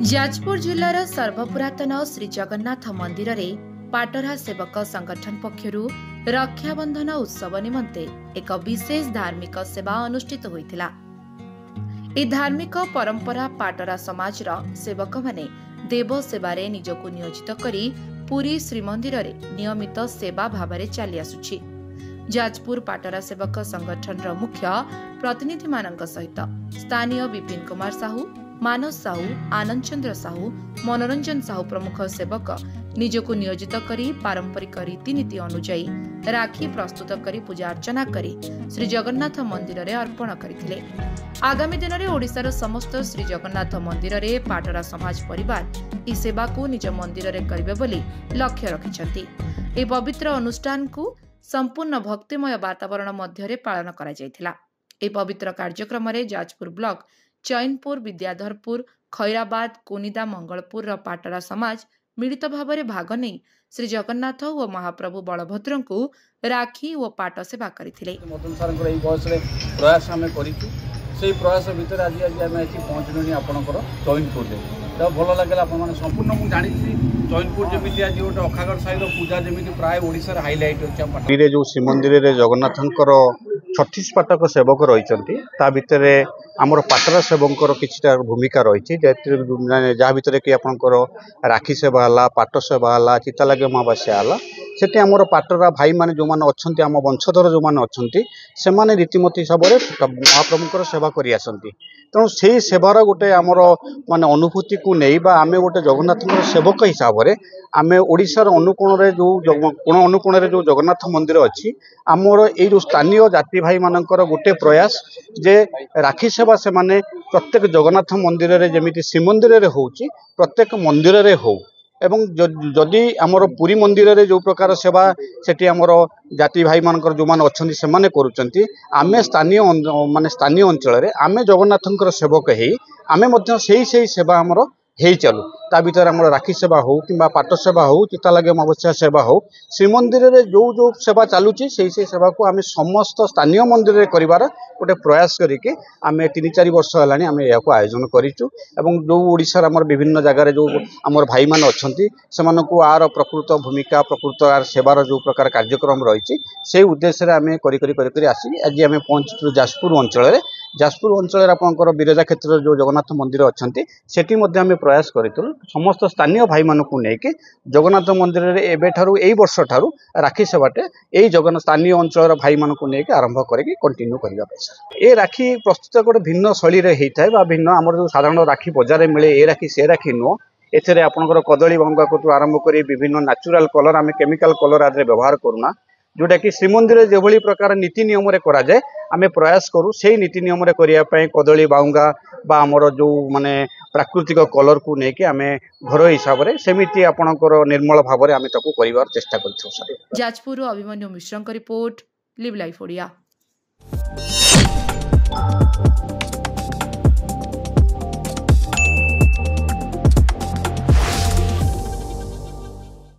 जाजपुर जिलार सर्वपुरातन श्री जगन्नाथ मंदिर रे पाटरा सेवक संगठन पक्षरु रक्षाबंधन उत्सव निमंते एक विशेष धार्मिक सेवा अनुष्ठित होइथिला। ए धार्मिक परंपरा पाटरा समाज रा सेवक माने देव सेवारे निजको नियोजित करी पुरी श्रीमंदिर रे नियमित सेवा भावरे चली आसुछि। जाजपुर पाटरा सेवक संगठन रा मुख्य प्रतिनिधि मानक सहित स्थानीय विपिन कुमार साहू, मानस साहू, आनंद चंद्र साहू, मनोरंजन साहू प्रमुख सेवक निजको नियोजित करी पारंपरिक रीतिनीति अनुजाई राखी प्रस्तुत करी पूजा अर्चना करी श्री जगन्नाथ मंदिर रे अर्पण करथिले। आगामी दिन में ओडिशार समस्त श्री जगन्नाथ मंदिर रे पाटरा समाज परिवार ई सेवा को निज मंदिर रे करिवे बोली लक्ष्य रखिछंती। ए पवित्र अनुष्ठान को संपूर्ण भक्तिमय वातावरण मध्य रे पालन करा जायथिला। ए पवित्र कार्यक्रम रे जाजपुर ब्लॉक चैनपुर, विद्याधरपुर, खैराबाद, कोनिदा, मंगलपुर रा पाटरा समाज मिलित भावरे भाग नहीं श्री जगन्नाथ और महाप्रभु बलभद्र को राखी और पाट सेवा करथिले। मदन सर को बयस प्रयास आम कर प्रयास भितर आज आम पहुँचल आपंकर चैनपुर तो भल लगे आप संपूर्ण मुझे जानी चैनपुर जमी आज गोटे अखागढ़ साई पूजा जमी प्राय ओडिशार हाइलाइट अच्छे जो श्रीमंदिर जगन्नाथ 36 पाटक सेवक रही भितर आमर पाटरा सेवकर किछिटा भूमिका रही जहाँ भीतर कि आपंकर राखी सेवा है, पाट सेवा है, चिता लगे अमावास्या है, से आमर पाटरा भाई माने जो माने अच्छे आम वंशधर जो माने अच्छे से माने रीतिमती हिसाब से महाप्रभुकर सेवा करी आसंती। तेणु से सेवार गोटे आमर माने अनुभूति को नहीं बा आमे गोटे जगन्नाथ सेवक हिसाब से आमे ओडिशार अनुकोण जो कोण अनुकोण जो जगन्नाथ मंदिर अच्छी आमर ये जो स्थानीय जाति भाई मानकर गोटे प्रयास जे राखी सेवा से माने प्रत्येक जगन्नाथ मंदिर रे जमिति श्रीमंदिर रे होउची प्रत्येक मंदिर रे हो एवं जदि आमर पुरी मंदिर रे जो प्रकार सेवा सेठी आमर जाति भाई मानकर जो माने अछंती से माने करूचंती आमे स्थानीय माने स्थानीय अंचल रे आमे जगन्नाथंकर सेवक हेई आमे मध्य सेही सेवा आमर हेई चलू ता भीतर आमर राखी सेवा हो कि पाट सेवा हो चिता लगे अमावस्या सेवा हो श्रीमंदिर रे जो सेवा चलुची से सेवा को आमे समस्त स्थानीय मंदिर रे करिवार गोटे प्रयास करके आमे 3-4 वर्ष हेलानी आमे या आयोजन करिचु एवं जो ओडिशार आमर विभिन्न जगह जो आमर भाई मान अछंती सेमानकु आर प्रकृत भूमिका प्रकृत आर सेवार जो प्रकार कार्यक्रम रही से उद्देश्य रे आमे करी आसी आज आमे पहुंचु जाजपुर अंचल आपंकर बिरजा क्षेत्र जो जगन्नाथ मंदिर अच्छी सेठी मध्य आमे प्रयास करूँ समस्त स्थानीय भाई मानक लेकिन जगन्नाथ मंदिर रे एबे ठारू एई वर्ष ठारू राखी सेवाटे यही जगन्नाथ स्थानीय अंचल भाई मानक लेकिन आरंभ करके कंटिन्यू करबा पैसा ए राखी प्रस्तुत गोटे भिन्न शैली रे हेइथाय बा भिन्न हमर जो साधारण राखी बाजार मिले ए राखी से राखी नुह एथरे आपनकर कदली भंगा को आरंभ करी विभिन्न नेचुरल कलर आमे केमिकल कलर आदि व्यवहार करूना जोटा कि श्रीमंदिर जो प्रकार नीति नियम करा जाए आमे प्रयास करूँ से नीति नियम करने कदली बाउंगा बा आमर जो माने प्राकृतिक कलर को लेकिन आमे घर हिसाब से सेमिति आपणकर निर्मल भाव में आमे ताकू करिवार चेष्टा करथौ। जाजपुर अभिमन्यु मिश्रଙ୍କ रिपोर्ट लिव लाइफ ओडिया।